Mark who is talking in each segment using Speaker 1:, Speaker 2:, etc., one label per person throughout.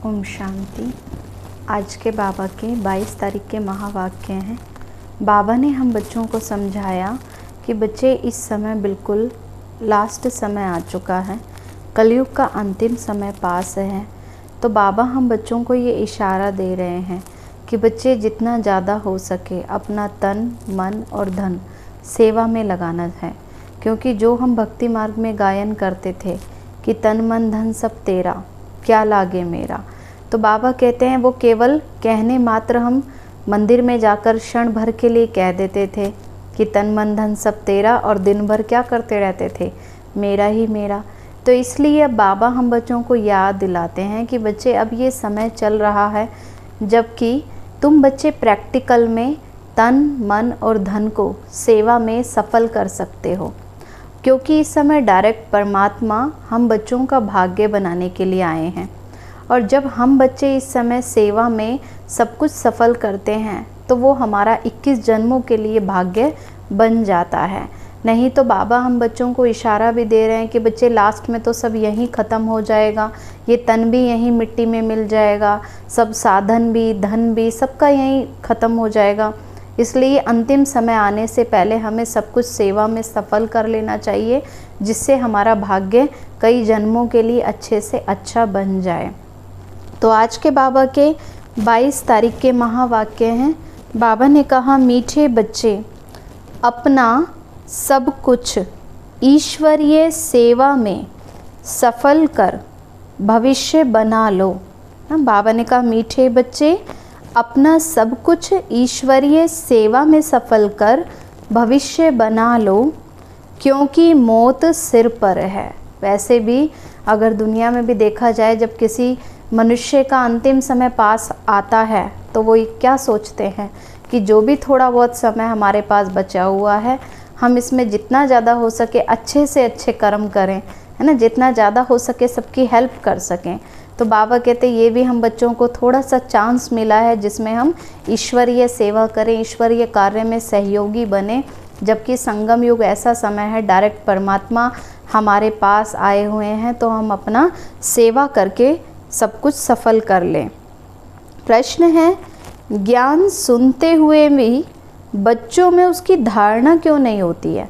Speaker 1: ओम शांति। आज के बाबा के 22 तारीख के महावाक्य हैं। बाबा ने हम बच्चों को समझाया कि बच्चे इस समय बिल्कुल लास्ट समय आ चुका है, कलयुग का अंतिम समय पास है। तो बाबा हम बच्चों को ये इशारा दे रहे हैं कि बच्चे जितना ज़्यादा हो सके अपना तन मन और धन सेवा में लगाना है, क्योंकि जो हम भक्ति मार्ग में गायन करते थे कि तन मन धन सब तेरा, क्या लागे मेरा, तो बाबा कहते हैं वो केवल कहने मात्र हम मंदिर में जाकर क्षण भर के लिए कह देते थे कि तन मन धन सब तेरा, और दिन भर क्या करते रहते थे, मेरा ही मेरा। तो इसलिए अब बाबा हम बच्चों को याद दिलाते हैं कि बच्चे अब ये समय चल रहा है जबकि तुम बच्चे प्रैक्टिकल में तन मन और धन को सेवा में सफल कर सकते हो, क्योंकि इस समय डायरेक्ट परमात्मा हम बच्चों का भाग्य बनाने के लिए आए हैं। और जब हम बच्चे इस समय सेवा में सब कुछ सफल करते हैं तो वो हमारा 21 जन्मों के लिए भाग्य बन जाता है। नहीं तो बाबा हम बच्चों को इशारा भी दे रहे हैं कि बच्चे लास्ट में तो सब यहीं ख़त्म हो जाएगा, ये तन भी यहीं मिट्टी में मिल जाएगा, सब साधन भी धन भी सबका यहीं ख़त्म हो जाएगा। इसलिए अंतिम समय आने से पहले हमें सब कुछ सेवा में सफल कर लेना चाहिए, जिससे हमारा भाग्य कई जन्मों के लिए अच्छे से अच्छा बन जाए। तो आज के बाबा के 22 तारीख के महावाक्य हैं। बाबा ने कहा, मीठे बच्चे अपना सब कुछ ईश्वरीय सेवा में सफल कर भविष्य बना लो। बाबा ने कहा, मीठे बच्चे अपना सब कुछ ईश्वरीय सेवा में सफल कर भविष्य बना लो, क्योंकि मौत सिर पर है। वैसे भी अगर दुनिया में भी देखा जाए, जब किसी मनुष्य का अंतिम समय पास आता है तो वो क्या सोचते हैं कि जो भी थोड़ा बहुत समय हमारे पास बचा हुआ है, हम इसमें जितना ज़्यादा हो सके अच्छे से अच्छे कर्म करें, है ना, जितना ज़्यादा हो सके सबकी हेल्प कर सकें। तो बाबा कहते ये भी हम बच्चों को थोड़ा सा चांस मिला है जिसमें हम ईश्वरीय सेवा करें, ईश्वरीय कार्य में सहयोगी बने। जबकि संगम युग ऐसा समय है, डायरेक्ट परमात्मा हमारे पास आए हुए हैं, तो हम अपना सेवा करके सब कुछ सफल कर लें। प्रश्न है, ज्ञान सुनते हुए भी बच्चों में उसकी धारणा क्यों नहीं होती है?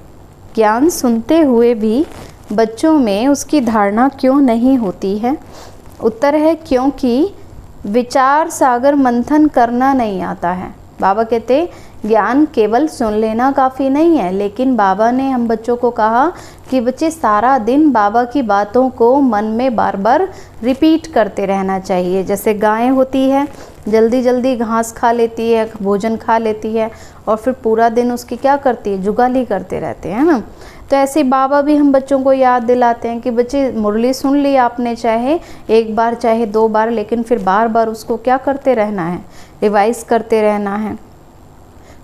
Speaker 1: ज्ञान सुनते हुए भी बच्चों में उसकी धारणा क्यों नहीं होती है? उत्तर है, क्योंकि विचार सागर मंथन करना नहीं आता है। बाबा कहते ज्ञान केवल सुन लेना काफ़ी नहीं है, लेकिन बाबा ने हम बच्चों को कहा कि बच्चे सारा दिन बाबा की बातों को मन में बार बार रिपीट करते रहना चाहिए। जैसे गायें होती है, जल्दी जल्दी घास खा लेती है, भोजन खा लेती है, और फिर पूरा दिन उसकी क्या करती है, जुगाली करते रहते हैं ना। तो ऐसे बाबा भी हम बच्चों को याद दिलाते हैं कि बच्चे मुरली सुन ली आपने, चाहे एक बार चाहे 2 बार, लेकिन फिर बार बार उसको क्या करते रहना है, रिवाइज करते रहना है।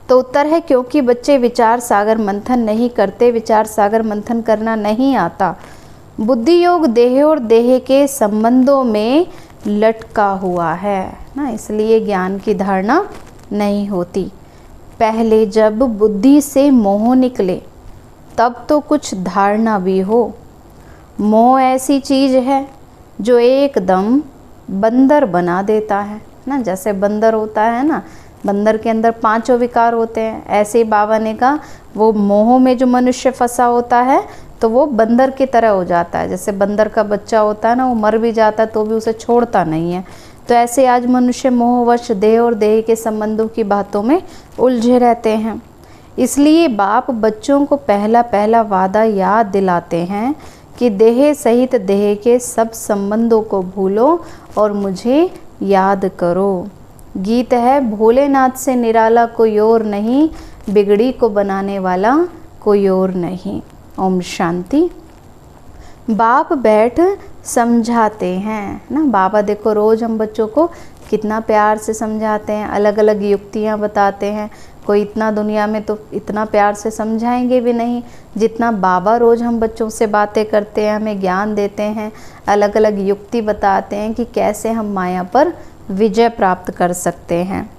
Speaker 1: तो उत्तर है, क्योंकि बच्चे विचार सागर मंथन नहीं करते, विचार सागर मंथन करना नहीं आता। बुद्धि योग देह और देह के संबंधों में लटका हुआ है ना, इसलिए ज्ञान की धारणा नहीं होती। पहले जब बुद्धि से मोह निकले तब तो कुछ धारणा भी हो। मोह ऐसी चीज़ है जो एकदम बंदर बना देता है ना। जैसे बंदर होता है ना, बंदर के अंदर 5 विकार होते हैं, ऐसे ही बाबा ने कहा वो मोह में जो मनुष्य फंसा होता है तो वो बंदर की तरह हो जाता है। जैसे बंदर का बच्चा होता है ना, वो मर भी जाता है तो भी उसे छोड़ता नहीं है। तो ऐसे आज मनुष्य मोहवश देह और देह के संबंधों की बातों में उलझे रहते हैं। इसलिए बाप बच्चों को पहला पहला वादा याद दिलाते हैं कि देह सहित देह के सब संबंधों को भूलो और मुझे याद करो। गीत है, भोलेनाथ से निराला कोई और नहीं, बिगड़ी को बनाने वाला कोई और नहीं। ओम शांति। बाप बैठ समझाते हैं ना। बाबा देखो रोज़ हम बच्चों को कितना प्यार से समझाते हैं, अलग अलग युक्तियाँ बताते हैं। कोई इतना दुनिया में तो इतना प्यार से समझाएंगे भी नहीं जितना बाबा रोज़ हम बच्चों से बातें करते हैं, हमें ज्ञान देते हैं, अलग अलग युक्ति बताते हैं कि कैसे हम माया पर विजय प्राप्त कर सकते हैं।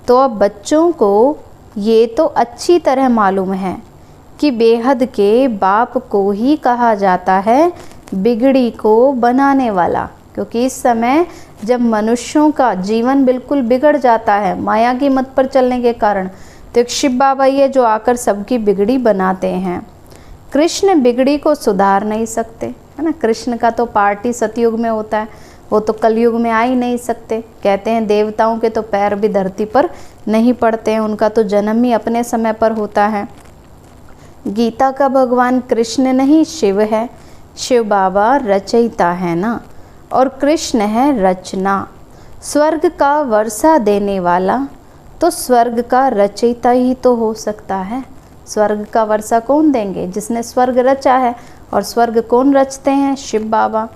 Speaker 1: तो अब बच्चों को ये तो अच्छी तरह मालूम है कि बेहद के बाप को ही कहा जाता है बिगड़ी को बनाने वाला, क्योंकि इस समय जब मनुष्यों का जीवन बिल्कुल बिगड़ जाता है माया की मत पर चलने के कारण, तो एक शिव बाबा ही है जो आकर सबकी बिगड़ी बनाते हैं। कृष्ण बिगड़ी को सुधार नहीं सकते, है ना। कृष्ण का तो पार्टी सतयुग में होता है, वो तो कलयुग में आ ही नहीं सकते। कहते हैं देवताओं के तो पैर भी धरती पर नहीं पड़ते हैं, उनका तो जन्म ही अपने समय पर होता है। गीता का भगवान कृष्ण नहीं शिव है। शिव बाबा रचयिता है ना, और कृष्ण है रचना। स्वर्ग का वर्षा देने वाला तो स्वर्ग का रचयिता ही तो हो सकता है। स्वर्ग का वर्षा कौन देंगे? जिसने स्वर्ग रचा है। और स्वर्ग कौन रचते हैं? शिव बाबा।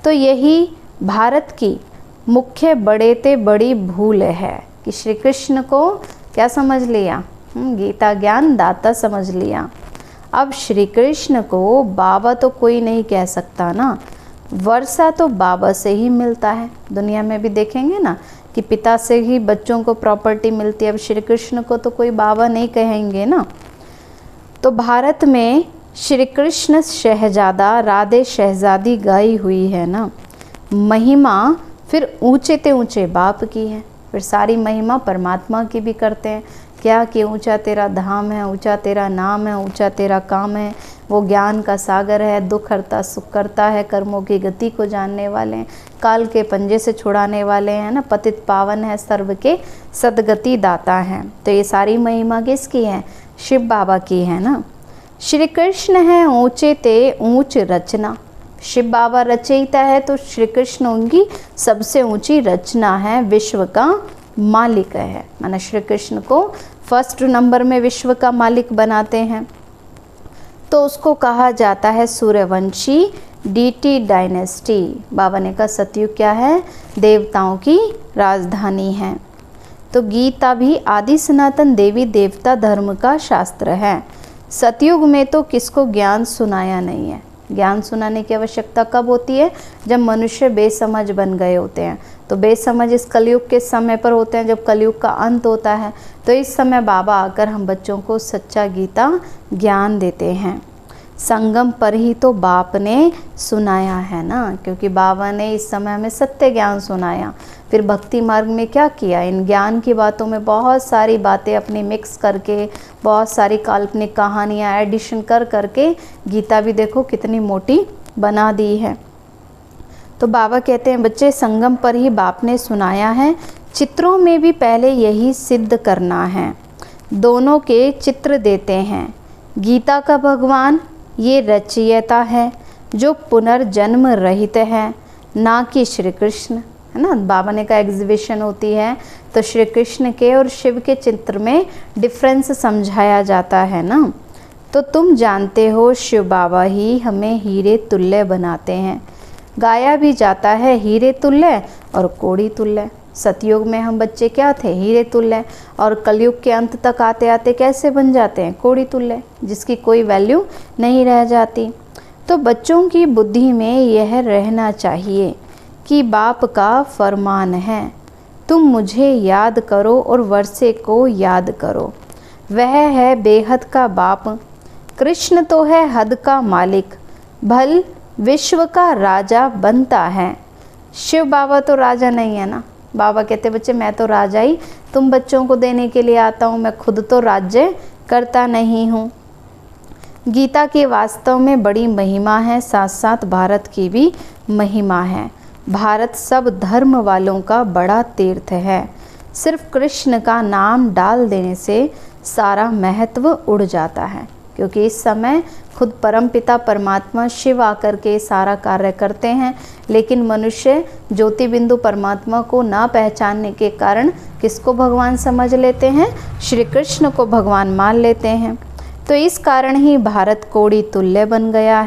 Speaker 1: तो यही भारत की मुख्य बड़े बड़ी भूल है कि श्री कृष्ण को क्या समझ लिया? गीता ज्ञान दाता समझ लिया। अब श्री कृष्ण को बाबा तो कोई नहीं कह सकता ना, वर्षा तो बाबा से ही मिलता है। दुनिया में भी देखेंगे ना कि पिता से ही बच्चों को प्रॉपर्टी मिलती है। अब श्री कृष्ण को तो कोई बाबा नहीं कहेंगे ना। तो भारत में श्री कृष्ण शहजादा राधे शहजादी गाई हुई है ना। महिमा फिर ऊंचे ते ऊंचे बाप की है, फिर सारी महिमा परमात्मा की भी करते हैं। क्या कि ऊंचा तेरा धाम है, ऊंचा तेरा नाम है, ऊंचा तेरा काम है। वो ज्ञान का सागर है, दुख हरता सुख करता है, कर्मों की गति को जानने वाले हैं, काल के पंजे से छुड़ाने वाले हैं ना, पतित पावन है, सर्व के सदगति दाता हैं। तो ये सारी महिमा किसकी है? शिव बाबा की है ना। श्री कृष्ण है ऊंचे ते ऊंच रचना। शिव बाबा रचयिता है तो श्री कृष्ण उनकी सबसे ऊंची रचना है, विश्व का मालिक है। माना श्री कृष्ण को फर्स्ट नंबर में विश्व का मालिक बनाते हैं। तो उसको कहा जाता है सूर्यवंशी डीटी डायनेस्टी। बाबा ने कहा सतयुग क्या है? देवताओं की राजधानी है। तो गीता भी आदि सनातन देवी देवता धर्म का शास्त्र है। सतयुग में तो किसको ज्ञान सुनाया नहीं है। ज्ञान सुनाने की आवश्यकता कब होती है? जब मनुष्य बेसमझ बन गए होते हैं। तो बेसमझ इस कलयुग के समय पर होते हैं, जब कलयुग का अंत होता है। तो इस समय बाबा आकर हम बच्चों को सच्चा गीता ज्ञान देते हैं। संगम पर ही तो बाप ने सुनाया है ना, क्योंकि बाबा ने इस समय हमें सत्य ज्ञान सुनाया। फिर भक्ति मार्ग में क्या किया? इन ज्ञान की बातों में बहुत सारी बातें अपनी मिक्स करके, बहुत सारी काल्पनिक कहानियाँ एडिशन कर करके गीता भी देखो कितनी मोटी बना दी है। तो बाबा कहते हैं बच्चे संगम पर ही बाप ने सुनाया है, चित्रों में भी पहले यही सिद्ध करना है। दोनों के चित्र देते हैं। गीता का भगवान ये रचयिता है जो पुनर्जन्म रहित है, ना कि श्री कृष्ण, है ना। बाबा ने कहा एग्जीबिशन होती है तो श्री कृष्ण के और शिव के चित्र में डिफरेंस समझाया जाता है ना। तो तुम जानते हो शिव बाबा ही हमें हीरे तुल्य बनाते हैं। गाया भी जाता है हीरे तुल्य और कोड़ी तुल्य। सतयुग में हम बच्चे क्या थे? हीरे तुल्य। और कलयुग के अंत तक आते आते कैसे बन जाते हैं? कोड़ी तुल्य, जिसकी कोई वैल्यू नहीं रह जाती। तो बच्चों की बुद्धि में यह रहना चाहिए कि बाप का फरमान है, तुम मुझे याद करो और वर्षे को याद करो। वह है बेहद का बाप। कृष्ण तो है हद का मालिक, भल विश्व का राजा बनता है। शिव बाबा तो राजा नहीं है ना। बाबा कहते बच्चे मैं तो राजा ही तुम बच्चों को देने के लिए आता हूँ, मैं खुद तो राज्य करता नहीं हूँ। गीता की वास्तव में बड़ी महिमा है, साथ साथ भारत की भी महिमा है। भारत सब धर्म वालों का बड़ा तीर्थ है। सिर्फ कृष्ण का नाम डाल देने से सारा महत्व उड़ जाता है, क्योंकि इस समय खुद परमपिता परमात्मा शिव आकर के सारा कार्य करते हैं। लेकिन मनुष्य ज्योति बिंदु परमात्मा को ना पहचानने के कारण किसको भगवान समझ लेते हैं? श्री कृष्ण को भगवान मान लेते हैं। तो इस कारण ही भारत कोड़ी तुल्य बन गया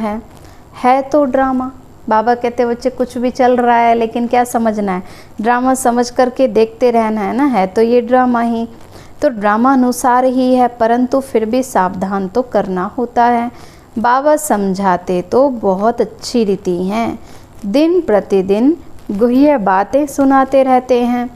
Speaker 1: है तो ड्रामा। बाबा कहते बच्चे कुछ भी चल रहा है लेकिन क्या समझना है? ड्रामा समझ करके देखते रहना है ना। है तो ये ड्रामा ही, तो ड्रामा अनुसार ही है, परंतु फिर भी सावधान तो करना होता है। बाबा समझाते तो बहुत अच्छी रीति हैं, दिन प्रतिदिन गुह्य बातें सुनाते रहते हैं।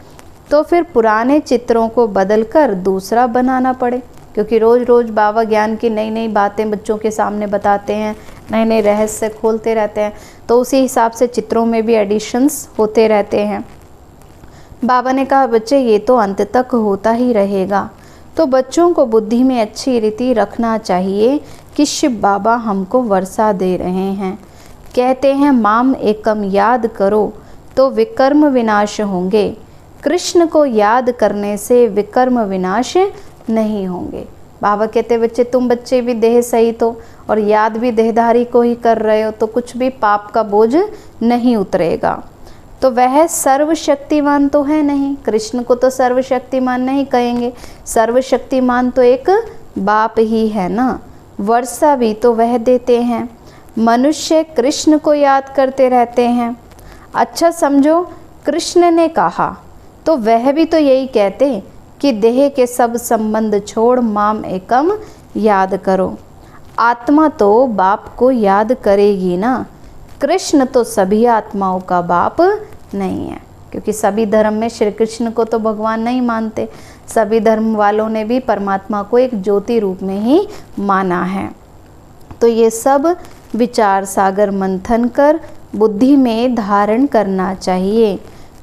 Speaker 1: तो फिर पुराने चित्रों को बदलकर दूसरा बनाना पड़े, क्योंकि रोज़ रोज़ बाबा ज्ञान की नई नई बातें बच्चों के सामने बताते हैं, नए नए रहस्य खोलते रहते हैं, तो उसी हिसाब से चित्रों में भी एडिशंस होते रहते हैं। बाबा ने कहा बच्चे ये तो अंत तक होता ही रहेगा, तो बच्चों को बुद्धि में अच्छी रीति रखना चाहिए कि शिव बाबा हमको वर्षा दे रहे हैं। कहते हैं माम एकम याद करो तो विकर्म विनाश होंगे, कृष्ण को याद करने से विकर्म विनाश नहीं होंगे। बाबा कहते बच्चे तुम बच्चे भी देह सहित हो और याद भी देहधारी को ही कर रहे हो, तो कुछ भी पाप का बोझ नहीं उतरेगा। तो वह सर्वशक्तिमान तो है नहीं, कृष्ण को तो सर्वशक्तिमान नहीं कहेंगे, सर्वशक्तिमान तो एक बाप ही है ना। वर्षा भी तो वह देते हैं, मनुष्य कृष्ण को याद करते रहते हैं। अच्छा समझो, कृष्ण ने कहा तो वह भी तो यही कहते कि देह के सब संबंध छोड़ माम एकम याद करो। आत्मा तो बाप को याद करेगी ना, कृष्ण तो सभी आत्माओं का बाप नहीं है, क्योंकि सभी धर्म में श्री कृष्ण को तो भगवान नहीं मानते, सभी धर्म वालों ने भी परमात्मा को एक ज्योति रूप में ही माना है। तो ये सब विचार सागर मंथन कर बुद्धि में धारण करना चाहिए।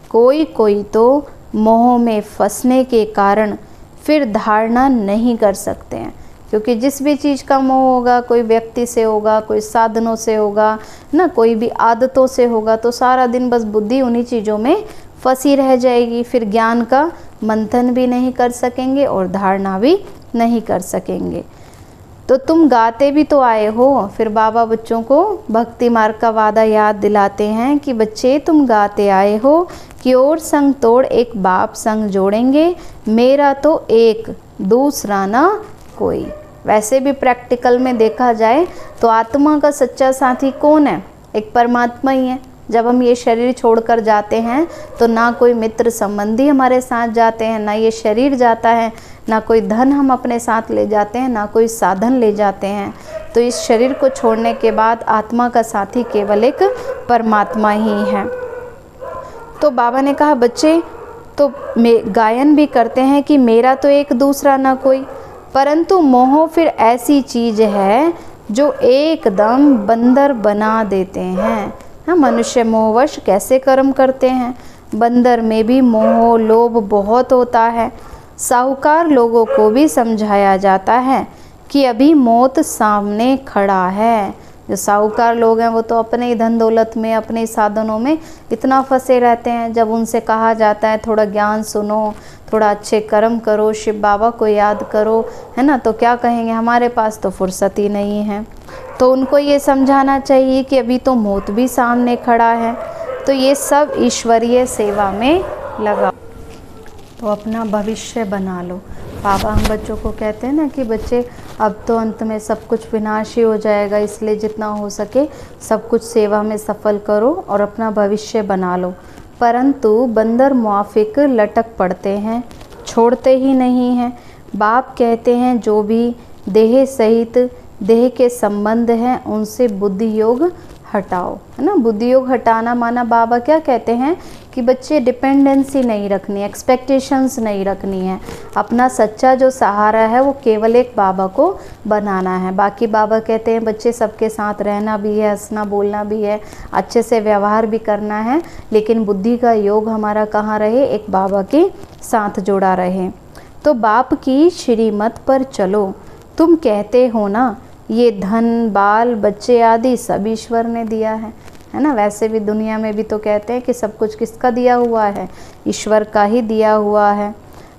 Speaker 1: कोई कोई तो मोह में फंसने के कारण फिर धारणा नहीं कर सकते हैं, क्योंकि जिस भी चीज़ का मोह होगा, कोई व्यक्ति से होगा, कोई साधनों से होगा ना, कोई भी आदतों से होगा, तो सारा दिन बस बुद्धि उन्हीं चीज़ों में फंसी रह जाएगी, फिर ज्ञान का मंथन भी नहीं कर सकेंगे और धारणा भी नहीं कर सकेंगे। तो तुम गाते भी तो आए हो, फिर बाबा बच्चों को भक्ति मार्ग का वादा याद दिलाते हैं कि बच्चे तुम गाते आए हो कि और संग तोड़ एक बाप संग जोड़ेंगे, मेरा तो एक दूसरा ना कोई। वैसे भी प्रैक्टिकल में देखा जाए तो आत्मा का सच्चा साथी कौन है? एक परमात्मा ही है। जब हम ये शरीर छोड़कर जाते हैं तो ना कोई मित्र संबंधी हमारे साथ जाते हैं, ना ये शरीर जाता है, ना कोई धन हम अपने साथ ले जाते हैं, ना कोई साधन ले जाते हैं। तो इस शरीर को छोड़ने के बाद आत्मा का साथी केवल एक परमात्मा ही है। तो बाबा ने कहा बच्चे तो गायन भी करते हैं कि मेरा तो एक दूसरा ना कोई, परंतु मोह फिर ऐसी चीज़ है जो एकदम बंदर बना देते हैं। हाँ, मनुष्य मोहवश कैसे कर्म करते हैं। बंदर में भी मोह लोभ बहुत होता है। साहूकार लोगों को भी समझाया जाता है कि अभी मौत सामने खड़ा है। जो साहूकार लोग हैं वो तो अपने ही धन दौलत में, अपने साधनों में इतना फंसे रहते हैं। जब उनसे कहा जाता है थोड़ा ज्ञान सुनो, थोड़ा अच्छे कर्म करो, शिव बाबा को याद करो, है ना, तो क्या कहेंगे हमारे पास तो फुर्सत ही नहीं है। तो उनको ये समझाना चाहिए कि अभी तो मौत भी सामने खड़ा है। तो ये सब ईश्वरीय सेवा में लगा, तो अपना भविष्य बना लो। बाबा हम बच्चों को कहते हैं ना कि बच्चे अब तो अंत में सब कुछ विनाश ही हो जाएगा, इसलिए जितना हो सके सब कुछ सेवा में सफल करो और अपना भविष्य बना लो। परंतु बंदर मुआफिक लटक पड़ते हैं, छोड़ते ही नहीं हैं। बाप कहते हैं जो भी देह सहित देह के संबंध हैं उनसे बुद्धि योग हटाओ, है ना। बुद्धि योग हटाना माना बाबा क्या कहते हैं कि बच्चे डिपेंडेंसी नहीं रखनी, एक्सपेक्टेशंस नहीं रखनी है। अपना सच्चा जो सहारा है वो केवल एक बाबा को बनाना है। बाकी बाबा कहते हैं बच्चे सबके साथ रहना भी है, हंसना बोलना भी है, अच्छे से व्यवहार भी करना है, लेकिन बुद्धि का योग हमारा कहाँ रहे, एक बाबा के साथ जुड़ा रहे। तो बाप की श्रीमत पर चलो। तुम कहते हो ना ये धन बाल बच्चे आदि सब ईश्वर ने दिया है ना। वैसे भी दुनिया में भी तो कहते हैं कि सब कुछ किसका दिया हुआ है, ईश्वर का ही दिया हुआ है।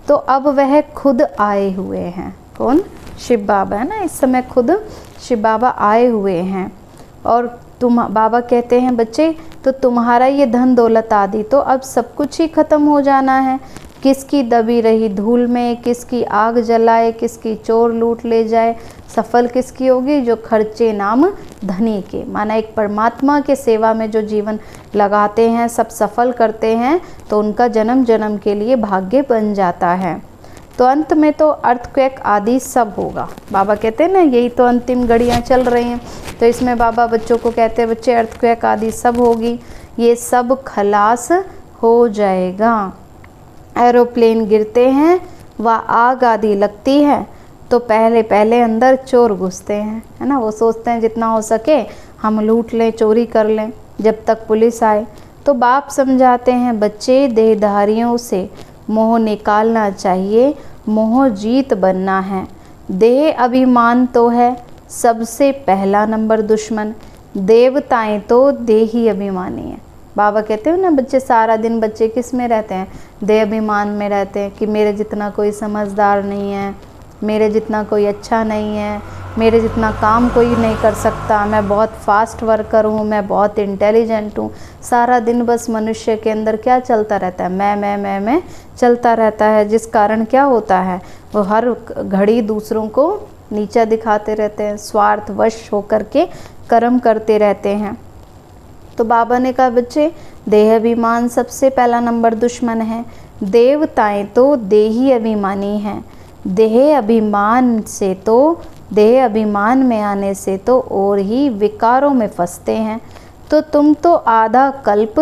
Speaker 1: तो अब वह खुद आए हुए हैं, कौन? शिव बाबा, है ना। इस समय खुद शिव बाबा आए हुए हैं और तुम बाबा कहते हैं बच्चे तो तुम्हारा ये धन दौलत आदि तो अब सब कुछ ही ख़त्म हो जाना है। किसकी दबी रही धूल में, किसकी आग जलाए, किसकी चोर लूट ले जाए, सफल किसकी होगी? जो खर्चे नाम धनी के, माना एक परमात्मा के सेवा में जो जीवन लगाते हैं, सब सफल करते हैं, तो उनका जन्म जन्म के लिए भाग्य बन जाता है। तो अंत में तो अर्थक्वेक आदि सब होगा। बाबा कहते हैं ना यही तो अंतिम घड़ियाँ चल रही हैं, तो इसमें बाबा बच्चों को कहते हैं बच्चे अर्थक्वेक आदि सब होगी, ये सब खलास हो जाएगा। एरोप्लेन गिरते हैं व आग आदि लगती है तो तो पहले पहले अंदर चोर घुसते हैं, है ना। वो सोचते हैं जितना हो सके हम लूट लें, चोरी कर लें जब तक पुलिस आए। तो बाप समझाते हैं, बच्चे देहधारियों से मोह निकालना चाहिए, मोह जीत बनना है। देह अभिमान तो है सबसे पहला नंबर दुश्मन, देवताएं तो देही अभिमानी हैं। बाबा कहते हो ना, बच्चे सारा दिन बच्चे किस में रहते हैं, देह अभिमान में रहते हैं कि मेरे जितना कोई समझदार नहीं है, मेरे जितना कोई अच्छा नहीं है, मेरे जितना काम कोई नहीं कर सकता, मैं बहुत फास्ट वर्कर हूँ, मैं बहुत इंटेलिजेंट हूँ। सारा दिन बस मनुष्य के अंदर क्या चलता रहता है, मैं चलता रहता है, जिस कारण क्या होता है, वो हर घड़ी दूसरों को नीचा दिखाते रहते हैं, स्वार्थवश होकर के कर्म करते रहते हैं। तो बाबा ने कहा, बच्चे देह अभिमान सबसे पहला नंबर दुश्मन है, देवताएं तो देही अभिमानी हैं। देह अभिमान में आने से तो और ही विकारों में फंसते हैं। तो तुम तो आधा कल्प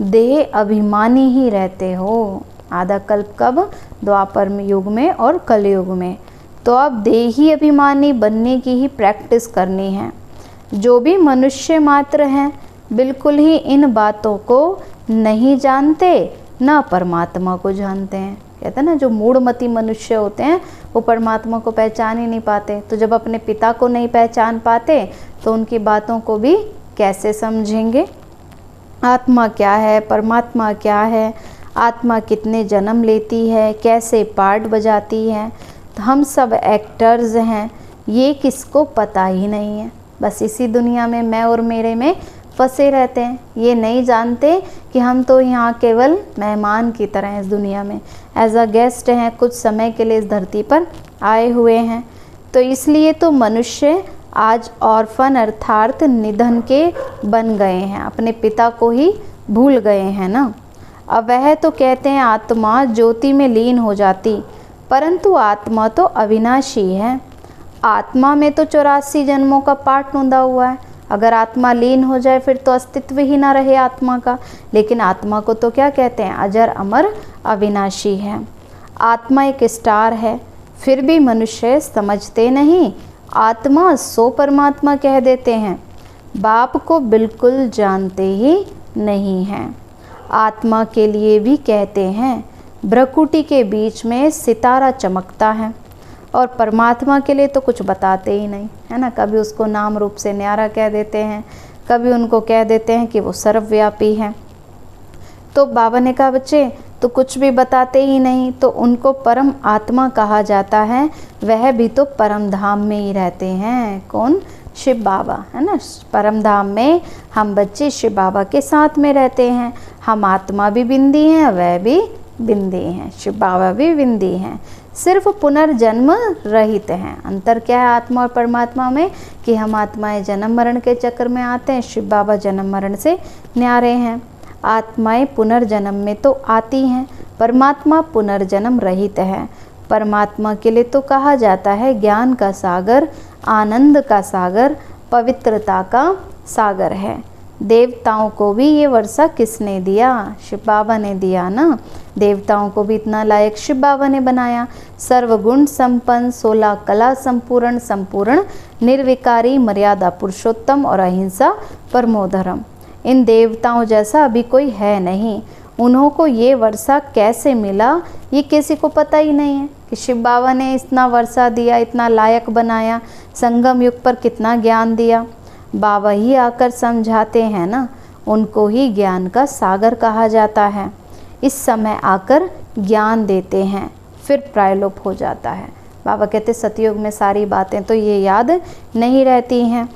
Speaker 1: देह अभिमानी ही रहते हो। आधा कल्प कब, द्वापर युग में और कलयुग में। तो अब देही अभिमानी बनने की ही प्रैक्टिस करनी है। जो भी मनुष्य मात्र हैं बिल्कुल ही इन बातों को नहीं जानते, ना परमात्मा को जानते हैं। कहते हैं ना, जो मूढ़मती मनुष्य होते हैं वो परमात्मा को पहचान ही नहीं पाते। तो जब अपने पिता को नहीं पहचान पाते तो उनकी बातों को भी कैसे समझेंगे। आत्मा क्या है, परमात्मा क्या है, आत्मा कितने जन्म लेती है, कैसे पार्ट बजाती है। तो हम सब एक्टर्स हैं, ये किसको पता ही नहीं है। बस इसी दुनिया में मैं और मेरे में फंसे रहते हैं। ये नहीं जानते कि हम तो यहाँ केवल मेहमान की तरह हैं, इस दुनिया में एज अ गेस्ट हैं, कुछ समय के लिए इस धरती पर आए हुए हैं। तो इसलिए तो मनुष्य आज ऑर्फन अर्थात निधन के बन गए हैं, अपने पिता को ही भूल गए हैं ना। अब वह तो कहते हैं आत्मा ज्योति में लीन हो जाती, परंतु आत्मा तो अविनाशी है। आत्मा में तो 84 जन्मों का पाठ नोंदा हुआ है। अगर आत्मा लीन हो जाए फिर तो अस्तित्व ही ना रहे आत्मा का। लेकिन आत्मा को तो क्या कहते हैं, अजर अमर अविनाशी है। आत्मा एक स्टार है, फिर भी मनुष्य समझते नहीं, आत्मा सो परमात्मा कह देते हैं। बाप को बिल्कुल जानते ही नहीं हैं। आत्मा के लिए भी कहते हैं भ्रकुटी के बीच में सितारा चमकता है, और परमात्मा के लिए तो कुछ बताते ही नहीं, है ना। कभी उसको नाम रूप से न्यारा कह देते हैं, कभी उनको कह देते हैं कि वो सर्वव्यापी है। तो बाबा ने कहा, बच्चे तो कुछ भी बताते ही नहीं, तो उनको परम आत्मा कहा जाता है। वह भी तो परम धाम में ही रहते हैं। कौन, शिव बाबा, है ना। परम धाम में हम बच्चे शिव बाबा के साथ में रहते हैं। हम आत्मा भी बिंदी हैं, वह भी बिंदी हैं, शिव बाबा भी बिंदी हैं, सिर्फ पुनर्जन्म रहित हैं। अंतर क्या है आत्मा और परमात्मा में, कि हम आत्माएं जन्म मरण के चक्र में आते हैं, शिव बाबा जन्म मरण से न्यारे हैं। आत्माएं पुनर्जन्म में तो आती हैं, परमात्मा पुनर्जन्म रहित है। परमात्मा के लिए तो कहा जाता है ज्ञान का सागर, आनंद का सागर, पवित्रता का सागर है। देवताओं को भी ये वर्षा किसने दिया, शिव बाबा ने दिया ना। देवताओं को भी इतना लायक शिव बाबा ने बनाया। सर्वगुण संपन्न, 16 कला संपूर्ण, संपूर्ण निर्विकारी, मर्यादा पुरुषोत्तम और अहिंसा परमो धर्म। इन देवताओं जैसा अभी कोई है नहीं। उन्हों को ये वर्षा कैसे मिला ये किसी को पता ही नहीं है, कि शिव बाबा ने इतना वर्षा दिया, इतना लायक बनाया, संगम युग पर कितना ज्ञान दिया। बाबा ही आकर समझाते हैं ना, उनको ही ज्ञान का सागर कहा जाता है। इस समय आकर ज्ञान देते हैं, फिर प्रायलोप हो जाता है। बाबा कहते सतयुग में सारी बातें तो ये याद नहीं रहती हैं।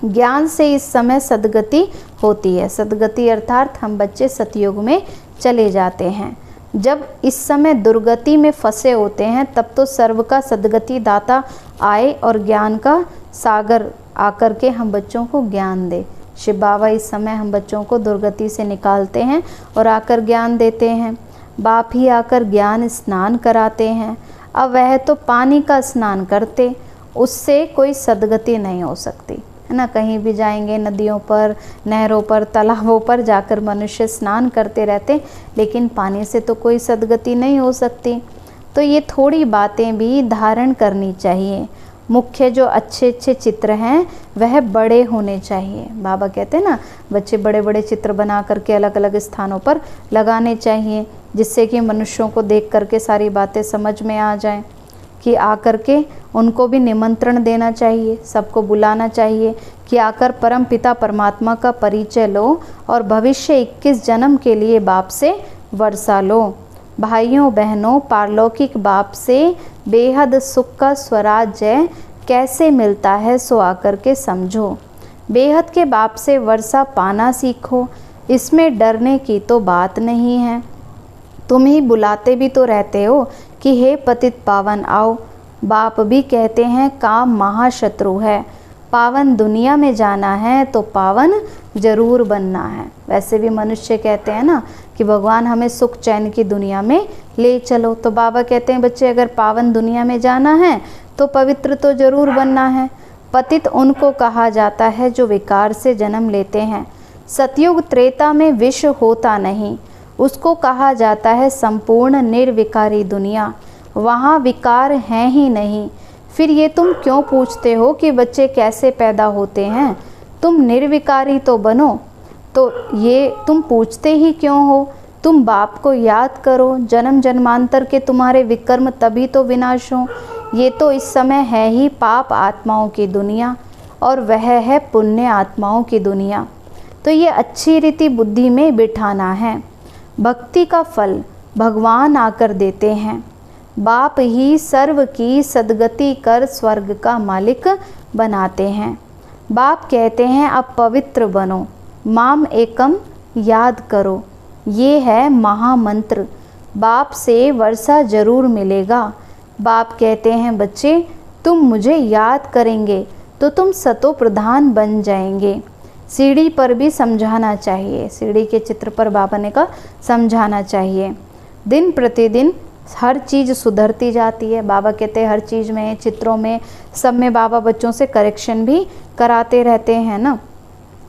Speaker 1: ज्ञान से इस समय सद्गति होती है। सद्गति अर्थात हम बच्चे सतयुग में चले जाते हैं। जब इस समय दुर्गति में फंसे होते हैं तब तो सर्व का सद्गति दाता आए और ज्ञान का सागर आकर के हम बच्चों को ज्ञान दे। शिव बाबा इस समय हम बच्चों को दुर्गति से निकालते हैं और आकर ज्ञान देते हैं। बाप ही आकर ज्ञान स्नान कराते हैं। अब वह तो पानी का स्नान करते, उससे कोई सद्गति नहीं हो सकती, है ना। कहीं भी जाएंगे, नदियों पर, नहरों पर, तालाबों पर जाकर मनुष्य स्नान करते रहते, लेकिन पानी से तो कोई सद्गति नहीं हो सकती। तो ये थोड़ी बातें भी धारण करनी चाहिए। मुख्य जो अच्छे अच्छे चित्र हैं वह बड़े होने चाहिए। बाबा कहते हैं ना, बच्चे बड़े बड़े चित्र बना करके अलग अलग स्थानों पर लगाने चाहिए, जिससे कि मनुष्यों को देख करके सारी बातें समझ में आ जाएं, कि आकर के उनको भी निमंत्रण देना चाहिए, सबको बुलाना चाहिए कि आकर परम पिता परमात्मा का परिचय लो और भविष्य 21 जन्म के लिए बाप से वर्षा लो। भाइयों बहनों, पारलौकिक बाप से बेहद सुख का स्वराज्य कैसे मिलता है सो आकर के समझो। बेहद के बाप से वर्षा पाना सीखो, इसमें डरने की तो बात नहीं है। तुम ही बुलाते भी तो रहते हो कि हे पतित पावन आओ। बाप भी कहते हैं काम महाशत्रु है, पावन दुनिया में जाना है तो पावन जरूर बनना है। वैसे भी मनुष्य कहते हैं ना कि भगवान हमें सुख चैन की दुनिया में ले चलो, तो बाबा कहते हैं बच्चे अगर पावन दुनिया में जाना है तो पवित्र तो जरूर बनना है। पतित उनको कहा जाता है जो विकार से जन्म लेते हैं। सतयुग त्रेता में विष होता नहीं, उसको कहा जाता है संपूर्ण निर्विकारी दुनिया, वहाँ विकार हैं ही नहीं। फिर ये तुम क्यों पूछते हो कि बच्चे कैसे पैदा होते हैं? तुम निर्विकारी तो बनो, तो ये तुम पूछते ही क्यों हो? तुम बाप को याद करो, जन्म जन्मांतर के तुम्हारे विकर्म तभी तो विनाश हो। ये तो इस समय है ही पाप आत्माओं की दुनिया और वह है पुण्य आत्माओं की दुनिया। तो ये अच्छी रीति बुद्धि में बिठाना है। भक्ति का फल भगवान आकर देते हैं। बाप ही सर्व की सद्गति कर स्वर्ग का मालिक बनाते हैं। बाप कहते हैं अब पवित्र बनो, माम एकम याद करो, ये है महामंत्र। बाप से वर्षा जरूर मिलेगा। बाप कहते हैं बच्चे तुम मुझे याद करेंगे तो तुम सतो प्रधान बन जाएंगे। सीढ़ी पर भी समझाना चाहिए, सीढ़ी के चित्र पर बाबा ने कहा समझाना चाहिए। दिन प्रतिदिन हर चीज़ सुधरती जाती है। बाबा कहते हैं हर चीज़ में, चित्रों में, सब में बाबा बच्चों से करेक्शन भी कराते रहते हैं ना।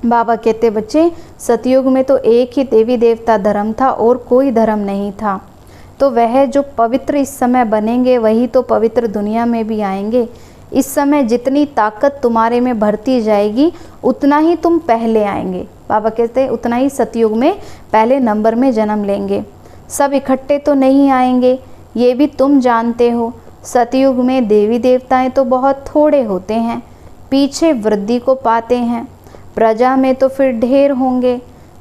Speaker 1: बाबा कहते बच्चे सतयुग में तो एक ही देवी देवता धर्म था और कोई धर्म नहीं था, तो वह जो पवित्र इस समय बनेंगे वही तो पवित्र दुनिया में भी आएंगे। इस समय जितनी ताकत तुम्हारे में भरती जाएगी उतना ही तुम पहले आएंगे। बाबा कहते हैं उतना ही सतयुग में पहले नंबर में जन्म लेंगे। सब इकट्ठे तो नहीं आएंगे, ये भी तुम जानते हो। सतयुग में देवी देवताएं तो बहुत थोड़े होते हैं, पीछे वृद्धि को पाते हैं। प्रजा में तो फिर ढेर होंगे,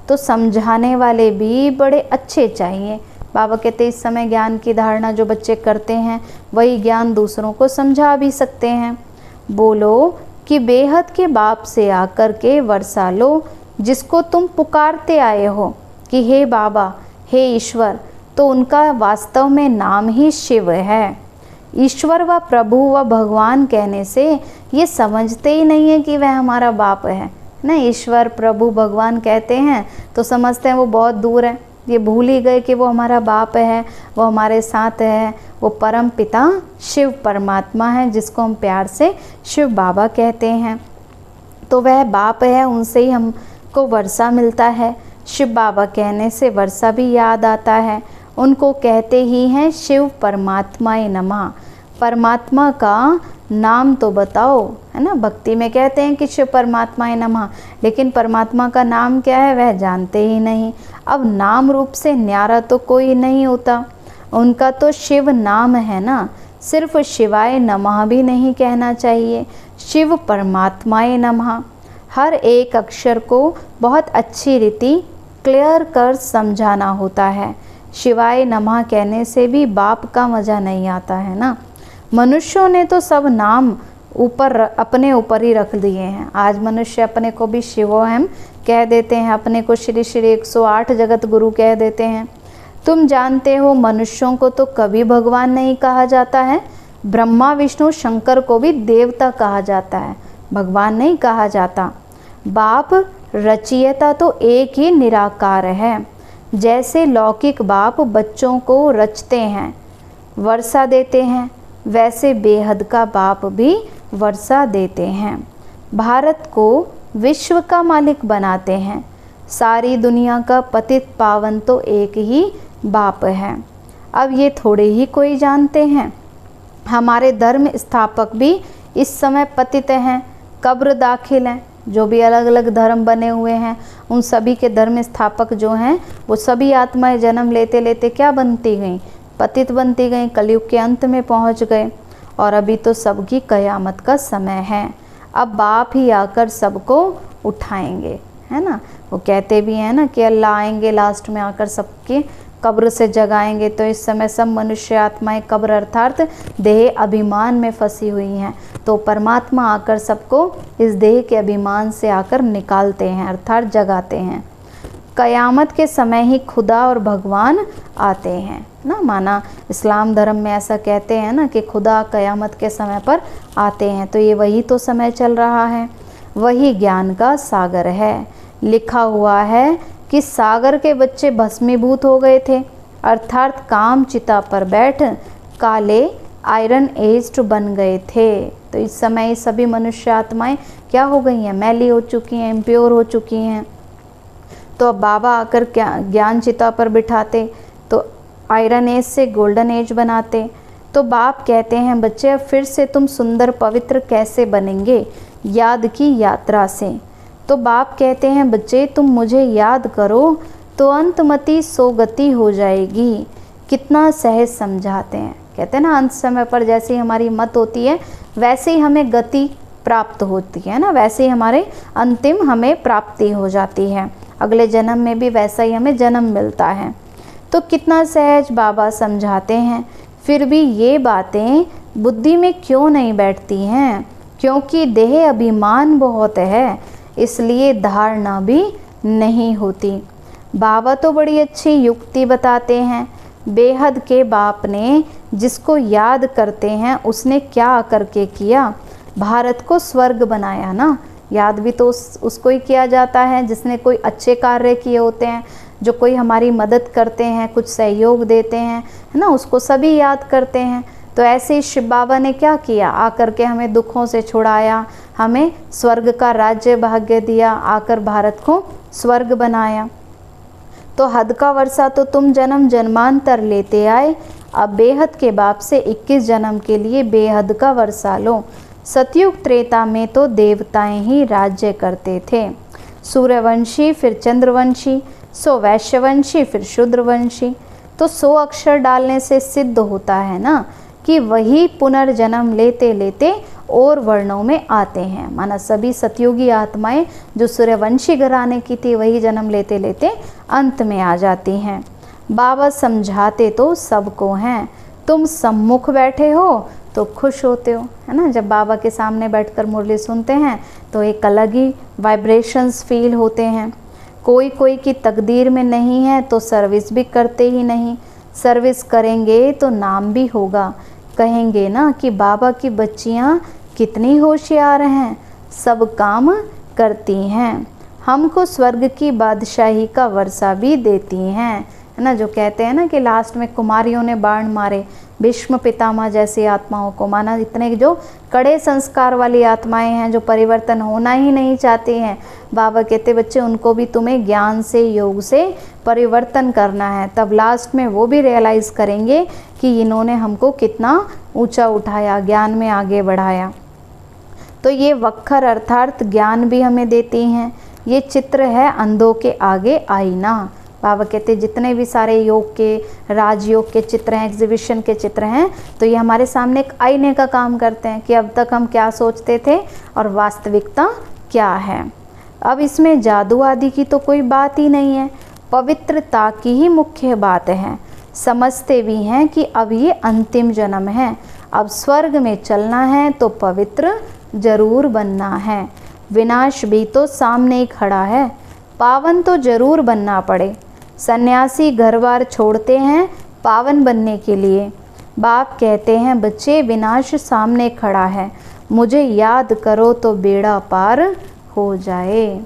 Speaker 1: तो समझाने वाले भी बड़े अच्छे चाहिए। बाबा कहते इस समय ज्ञान की धारणा जो बच्चे करते हैं वही ज्ञान दूसरों को समझा भी सकते हैं। बोलो कि बेहद के बाप से आकर के वर्षा लो, जिसको तुम पुकारते आए हो कि हे बाबा हे ईश्वर, तो उनका वास्तव में नाम ही शिव है। ईश्वर व प्रभु व भगवान कहने से ये समझते ही नहीं है कि वह हमारा बाप है ना। ईश्वर प्रभु भगवान कहते हैं तो समझते हैं वो बहुत दूर है, ये भूल ही गए कि वो हमारा बाप है, वो हमारे साथ है। वो परम पिता शिव परमात्मा है, जिसको हम प्यार से शिव बाबा कहते हैं। तो वह बाप है, उनसे ही हमको वर्षा मिलता है। शिव बाबा कहने से वर्षा भी याद आता है। उनको कहते ही हैं शिव परमात्माए नमः। परमात्मा का नाम तो बताओ, है ना। भक्ति में कहते हैं कि शिव परमात्माए नमः, लेकिन परमात्मा का नाम क्या है वह जानते ही नहीं। अब नाम रूप से न्यारा तो कोई नहीं होता, उनका तो शिव नाम है ना। सिर्फ शिवाय नमः भी नहीं कहना चाहिए, शिव परमात्माए नमः। हर एक अक्षर को बहुत अच्छी रीति क्लियर कर समझाना होता है। शिवाय नमः कहने से भी बाप का मज़ा नहीं आता है ना। मनुष्यों ने तो सब नाम ऊपर अपने ऊपर ही रख दिए हैं। आज मनुष्य अपने को भी शिवोहम कह देते हैं, अपने को श्री श्री 108 जगत गुरु कह देते हैं। तुम जानते हो मनुष्यों को तो कभी भगवान नहीं कहा जाता है। ब्रह्मा विष्णु शंकर को भी देवता कहा जाता है, भगवान नहीं कहा जाता। बाप रचयिता तो एक ही निराकार है। जैसे लौकिक बाप बच्चों को रचते हैं, वर्षा देते हैं, वैसे बेहद का बाप भी वर्षा देते हैं। भारत को विश्व का मालिक बनाते हैं। सारी दुनिया का पतित पावन तो एक ही बाप है। अब ये थोड़े ही कोई जानते हैं। हमारे धर्म स्थापक भी इस समय पतित हैं, कब्र दाखिल हैं। जो भी अलग अलग धर्म बने हुए हैं उन सभी के धर्म स्थापक जो हैं वो सभी आत्माएं जन्म लेते लेते क्या बनती गईं? पतित बनती गईं, कलयुग के अंत में पहुंच गए। और अभी तो सबकी कयामत का समय है। अब बाप ही आकर सबको उठाएंगे, है ना। वो कहते भी हैं ना कि अल्लाह आएंगे लास्ट में आकर सबके कब्र से जगाएंगे। तो इस समय सब मनुष्य आत्माएं कब्र अर्थात देह अभिमान में फंसी हुई हैं। तो परमात्मा आकर सबको इस देह के अभिमान से आकर निकालते हैं अर्थात जगाते हैं। कयामत के समय ही खुदा और भगवान आते हैं ना। माना इस्लाम धर्म में ऐसा कहते हैं ना कि खुदा कयामत के समय पर आते हैं। तो ये वही तो समय चल रहा है, वही ज्ञान का सागर है। लिखा हुआ है कि सागर के बच्चे भस्मीभूत हो गए थे अर्थात काम चिता पर बैठ काले आयरन एज्ड बन गए थे। तो इस समय सभी मनुष्य आत्माएं क्या हो गई हैं? मैली हो चुकी हैं, इम्प्योर हो चुकी हैं। तो अब बाबा आकर क्या ज्ञान चिता पर बिठाते तो आयरन एज से गोल्डन एज बनाते। तो बाप कहते हैं बच्चे अब फिर से तुम सुंदर पवित्र कैसे बनेंगे? याद की यात्रा से। तो बाप कहते हैं बच्चे तुम मुझे याद करो तो अंतमति सोगति हो जाएगी। कितना सहज समझाते हैं। कहते हैं ना अंत समय पर जैसे ही हमारी मत होती है वैसे ही हमें गति प्राप्त होती है ना, वैसे ही हमारे अंतिम हमें प्राप्ति हो जाती है। अगले जन्म में भी वैसा ही हमें जन्म मिलता है। तो कितना सहज बाबा समझाते हैं। फिर भी ये बातें बुद्धि में क्यों नहीं बैठती हैं? क्योंकि देह अभिमान बहुत है, इसलिए धारणा भी नहीं होती। बाबा तो बड़ी अच्छी युक्ति बताते हैं। बेहद के बाप ने जिसको याद करते हैं उसने क्या करके किया? भारत को स्वर्ग बनाया ना। याद भी तो उसको ही किया जाता है जिसने कोई अच्छे कार्य किए होते हैं, जो कोई हमारी मदद करते हैं, कुछ सहयोग देते हैं, है ना, उसको सभी याद करते हैं। तो ऐसे ही शिव बाबा ने क्या किया? आकर के हमें दुखों से छुड़ाया, हमें स्वर्ग का राज्य भाग्य दिया, आकर भारत को स्वर्ग बनाया। तो हद का वर्षा तो तुम जन्म जन्मांतर लेते आए, अब बेहद के बाप से 21 जन्म के लिए बेहद का वर्षा लो। सतयुग त्रेता में तो देवताएं ही राज्य करते थे। सूर्यवंशी फिर चंद्रवंशी, सो वैश्यवंशी फिर शूद्रवंशी। तो 100 अक्षर डालने से सिद्ध होता है ना कि वही पुनर्जन्म लेते लेते और वर्णों में आते हैं। माना सभी सतयुगी आत्माएं जो सूर्यवंशी घराने की थी वही जन्म लेते लेते अंत में आ जाती हैं। बाबा समझाते तो सबको हैं। तुम सम्मुख बैठे हो तो खुश होते हो, है ना। जब बाबा के सामने बैठकर मुरली सुनते हैं तो एक अलग ही वाइब्रेशंस फील होते हैं। कोई कोई की तकदीर में नहीं है तो सर्विस भी करते ही नहीं। सर्विस करेंगे तो नाम भी होगा। कहेंगे ना कि बाबा की बच्चियाँ कितनी होशियार हैं, सब काम करती हैं, हमको स्वर्ग की बादशाही का वर्षा भी देती हैं, है ना। जो कहते हैं ना कि लास्ट में कुमारियों ने बाण मारे भीष्म पितामह जैसी आत्माओं को। माना इतने जो कड़े संस्कार वाली आत्माएं हैं जो परिवर्तन होना ही नहीं चाहती हैं, बाबा कहते बच्चे उनको भी तुम्हें ज्ञान से योग से परिवर्तन करना है। तब लास्ट में वो भी रियलाइज़ करेंगे कि इन्होंने हमको कितना ऊंचा उठाया, ज्ञान में आगे बढ़ाया। तो ये वक्खर अर्थात ज्ञान भी हमें देती हैं। ये चित्र है अंधों के आगे आईना। बाबा कहते जितने भी सारे योग के, राजयोग के चित्र हैं, एग्जीबिशन के चित्र हैं, तो ये हमारे सामने एक आईने का काम करते हैं कि अब तक हम क्या सोचते थे और वास्तविकता क्या है। अब इसमें जादू आदि की तो कोई बात ही नहीं है, पवित्रता की ही मुख्य बात है। समझते भी हैं कि अब ये अंतिम जन्म है, अब स्वर्ग में चलना है तो पवित्र जरूर बनना है। विनाश भी तो सामने ही खड़ा है, पावन तो जरूर बनना पड़े। सन्यासी घर बार छोड़ते हैं पावन बनने के लिए। बाप कहते हैं बच्चे विनाश सामने खड़ा है, मुझे याद करो तो बेड़ा पार हो जाए।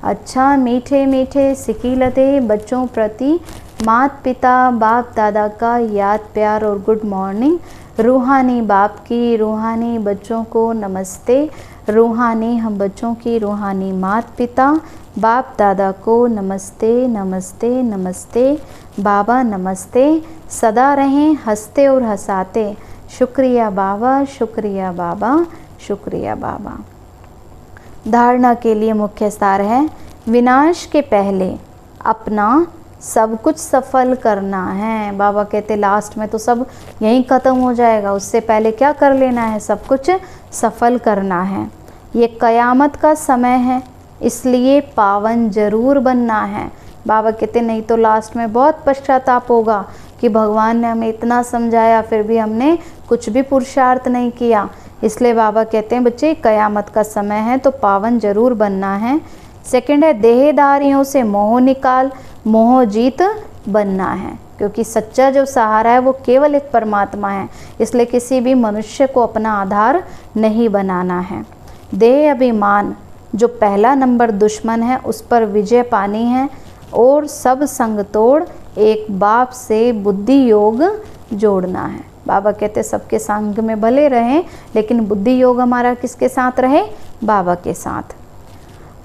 Speaker 1: अच्छा मीठे मीठे सिकीलते बच्चों प्रति माता पिता बाप दादा का याद प्यार और गुड मॉर्निंग। रूहानी बाप की रूहानी बच्चों को नमस्ते। रूहानी हम बच्चों की रूहानी माता पिता बाप दादा को नमस्ते नमस्ते नमस्ते। बाबा नमस्ते। सदा रहें हंसते और हंसाते। शुक्रिया बाबा, शुक्रिया बाबा, शुक्रिया बाबा। धारणा के लिए मुख्य सार है, विनाश के पहले अपना सब कुछ सफल करना है। बाबा कहते लास्ट में तो सब यहीं ख़त्म हो जाएगा, उससे पहले क्या कर लेना है, सब कुछ सफल करना है। ये कयामत का समय है, इसलिए पावन जरूर बनना है। बाबा कहते नहीं तो लास्ट में बहुत पश्चाताप होगा कि भगवान ने हमें इतना समझाया फिर भी हमने कुछ भी पुरुषार्थ नहीं किया। इसलिए बाबा कहते हैं बच्चे कयामत का समय है तो पावन जरूर बनना है। सेकंड है, देहधारियों से मोह निकाल, मोह जीत बनना है, क्योंकि सच्चा जो सहारा है वो केवल एक परमात्मा है, इसलिए किसी भी मनुष्य को अपना आधार नहीं बनाना है। देह अभिमान जो पहला नंबर दुश्मन है उस पर विजय पानी है, और सब संग तोड़ एक बाप से बुद्धि योग जोड़ना है। बाबा कहते सबके संग में भले रहें लेकिन बुद्धि योग हमारा किसके साथ रहे, बाबा के साथ।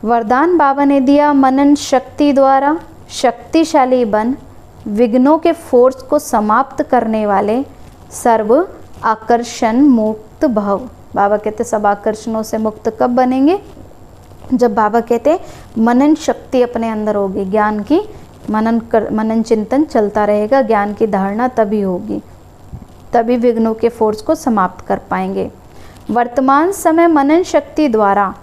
Speaker 1: वरदान बाबा ने दिया, मनन शक्ति द्वारा शक्तिशाली बन, विघ्नों के फोर्स को समाप्त करने वाले, सर्व आकर्षण मुक्त भव। बाबा कहते सब आकर्षणों से मुक्त कब बनेंगे, जब बाबा कहते मनन शक्ति अपने अंदर होगी, ज्ञान की मनन चिंतन चलता रहेगा, ज्ञान की धारणा तभी होगी, तभी विघ्नों के फोर्स को समाप्त कर पाएंगे। वर्तमान समय मनन शक्ति द्वारा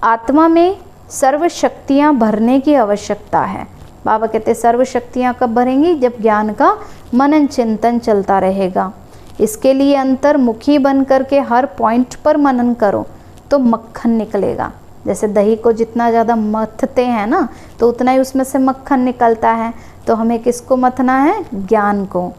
Speaker 1: आत्मा में सर्व शक्तियाँ भरने की आवश्यकता है। बाबा कहते सर्व शक्तियाँ कब भरेंगी, जब ज्ञान का मनन चिंतन चलता रहेगा। इसके लिए अंतर्मुखी बन करके हर पॉइंट पर मनन करो तो मक्खन निकलेगा। जैसे दही को जितना ज़्यादा मथते हैं ना तो उतना ही उसमें से मक्खन निकलता है, तो हमें किसको मथना है, ज्ञान को।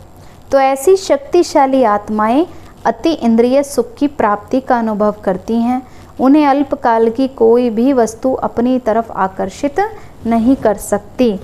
Speaker 1: तो ऐसी शक्तिशाली आत्माएं अति इंद्रिय सुख की प्राप्ति का अनुभव करती हैं। उन्हें अल्पकाल की कोई भी वस्तु अपनी तरफ आकर्षित नहीं कर सकती।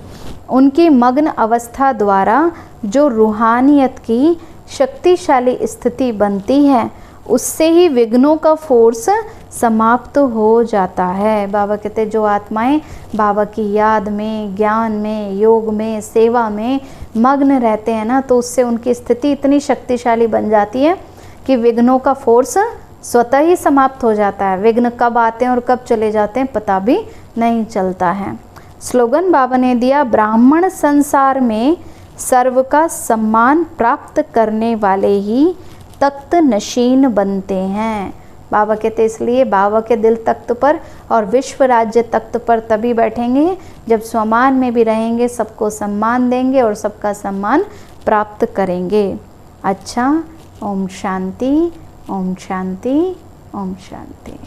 Speaker 1: उनकी मग्न अवस्था द्वारा जो रूहानियत की शक्तिशाली स्थिति बनती है उससे ही विघ्नों का फोर्स समाप्त हो जाता है। बाबा कहते जो आत्माएं बाबा की याद में, ज्ञान में, योग में, सेवा में मग्न रहते हैं ना, तो उससे उनकी स्थिति इतनी शक्तिशाली बन जाती है कि विघ्नों का फोर्स स्वतः ही समाप्त हो जाता है। विघ्न कब आते हैं और कब चले जाते हैं पता भी नहीं चलता है। स्लोगन बाबा ने दिया, ब्राह्मण संसार में सर्व का सम्मान प्राप्त करने वाले ही तख्त नशीन बनते हैं। बाबा कहते इसलिए बाबा के दिल तख्त पर और विश्व राज्य तख्त पर तभी बैठेंगे जब स्वमान में भी रहेंगे, सबको सम्मान देंगे और सबका सम्मान प्राप्त करेंगे। अच्छा, ओम शांति, ओम शांति, ओम शांति।